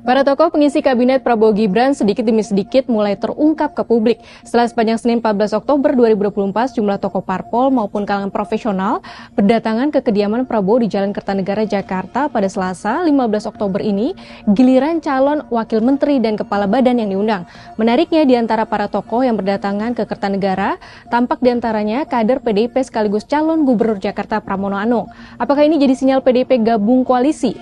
Para tokoh pengisi kabinet Prabowo Gibran sedikit demi sedikit mulai terungkap ke publik. Setelah sepanjang Senin 14 Oktober 2024, jumlah tokoh parpol maupun kalangan profesional berdatangan ke kediaman Prabowo di Jalan Kertanegara, Jakarta pada Selasa 15 Oktober ini, giliran calon wakil menteri dan kepala badan yang diundang. Menariknya, di antara para tokoh yang berdatangan ke Kertanegara, tampak di antaranya kader PDIP sekaligus calon gubernur Jakarta Pramono Anung. Apakah ini jadi sinyal PDIP gabung koalisi?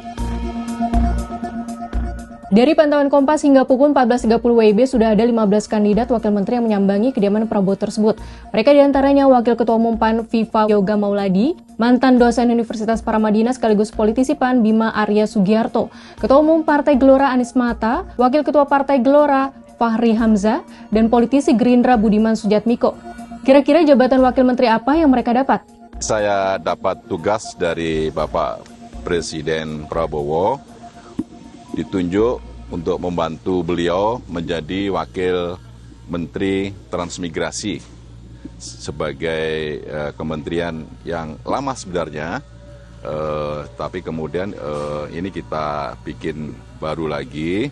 Dari pantauan Kompas hingga pukul 14.30 WIB sudah ada 15 kandidat wakil menteri yang menyambangi kediaman Prabowo tersebut. Mereka diantaranya Wakil Ketua Umum PAN Viva Yoga Mauladi, mantan dosen Universitas Paramadina sekaligus politisi PAN Bima Arya Sugiarto, Ketua Umum Partai Gelora Anies Mata, Wakil Ketua Partai Gelora Fahri Hamzah, dan politisi Gerindra Budiman Sujatmiko. Kira-kira jabatan wakil menteri apa yang mereka dapat? Saya dapat tugas dari Bapak Presiden Prabowo, ditunjuk untuk membantu beliau menjadi Wakil Menteri Transmigrasi sebagai kementerian yang lama sebenarnya, tapi kemudian ini kita bikin baru lagi.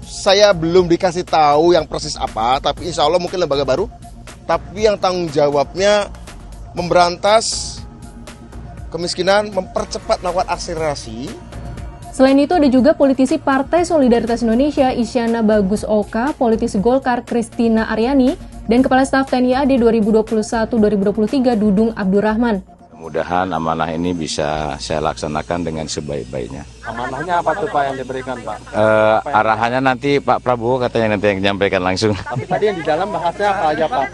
Saya belum dikasih tahu yang proses apa, tapi insya Allah mungkin lembaga baru. Tapi yang tanggung jawabnya memberantas kemiskinan, mempercepat melakukan akselerasi. Selain itu ada juga politisi Partai Solidaritas Indonesia Isyana Bagus Oka, politisi Golkar Kristina Aryani, dan Kepala Staf TNI AD 2021-2023 Dudung Abdurrahman. Mudah-mudahan amanah ini bisa saya laksanakan dengan sebaik-baiknya. Amanahnya apa tuh Pak yang diberikan Pak? Arahannya nanti Pak Prabowo katanya nanti yang menyampaikan langsung. Tapi tadi yang di dalam bahasnya apa aja Pak?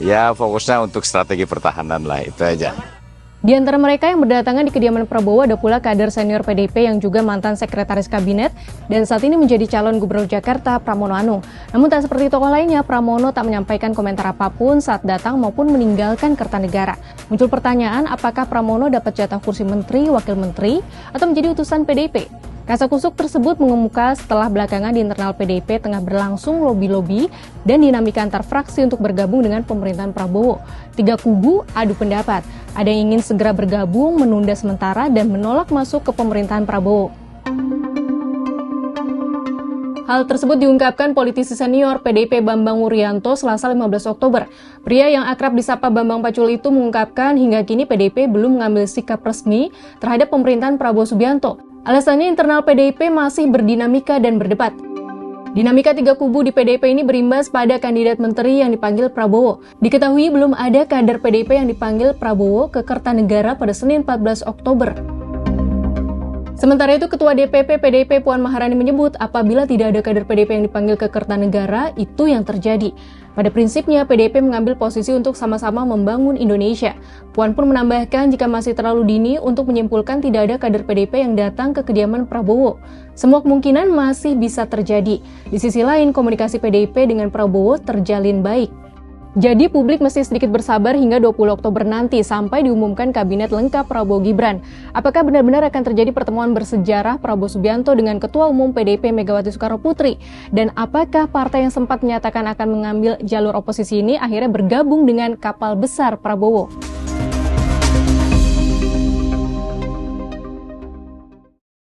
Ya fokusnya untuk strategi pertahanan lah, itu aja. Di antara mereka yang berdatangan di kediaman Prabowo ada pula kader senior PDIP yang juga mantan sekretaris kabinet dan saat ini menjadi calon gubernur Jakarta Pramono Anung. Namun tak seperti tokoh lainnya, Pramono tak menyampaikan komentar apapun saat datang maupun meninggalkan Kertanegara. Muncul pertanyaan apakah Pramono dapat jatah kursi menteri, wakil menteri, atau menjadi utusan PDIP? Kasakusuk tersebut mengemuka setelah belakangan di internal PDIP tengah berlangsung lobi-lobi dan dinamika antar fraksi untuk bergabung dengan pemerintahan Prabowo. Tiga kubu adu pendapat. Ada yang ingin segera bergabung, menunda sementara, dan menolak masuk ke pemerintahan Prabowo. Hal tersebut diungkapkan politisi senior PDIP Bambang Wuryanto Selasa 15 Oktober. Pria yang akrab disapa Bambang Pacul itu mengungkapkan hingga kini PDIP belum mengambil sikap resmi terhadap pemerintahan Prabowo Subianto. Alasannya internal PDIP masih berdinamika dan berdebat. Dinamika tiga kubu di PDIP ini berimbas pada kandidat menteri yang dipanggil Prabowo. Diketahui belum ada kader PDIP yang dipanggil Prabowo ke Kertanegara pada Senin 14 Oktober. Sementara itu, Ketua DPP PDIP Puan Maharani menyebut apabila tidak ada kader PDIP yang dipanggil ke Kertanegara, itu yang terjadi. Pada prinsipnya, PDIP mengambil posisi untuk sama-sama membangun Indonesia. Puan pun menambahkan jika masih terlalu dini untuk menyimpulkan tidak ada kader PDIP yang datang ke kediaman Prabowo. Semua kemungkinan masih bisa terjadi. Di sisi lain, komunikasi PDIP dengan Prabowo terjalin baik. Jadi publik mesti sedikit bersabar hingga 20 Oktober nanti sampai diumumkan kabinet lengkap Prabowo Gibran. Apakah benar-benar akan terjadi pertemuan bersejarah Prabowo Subianto dengan Ketua Umum PDIP Megawati Soekarnoputri? Dan apakah partai yang sempat menyatakan akan mengambil jalur oposisi ini akhirnya bergabung dengan kapal besar Prabowo?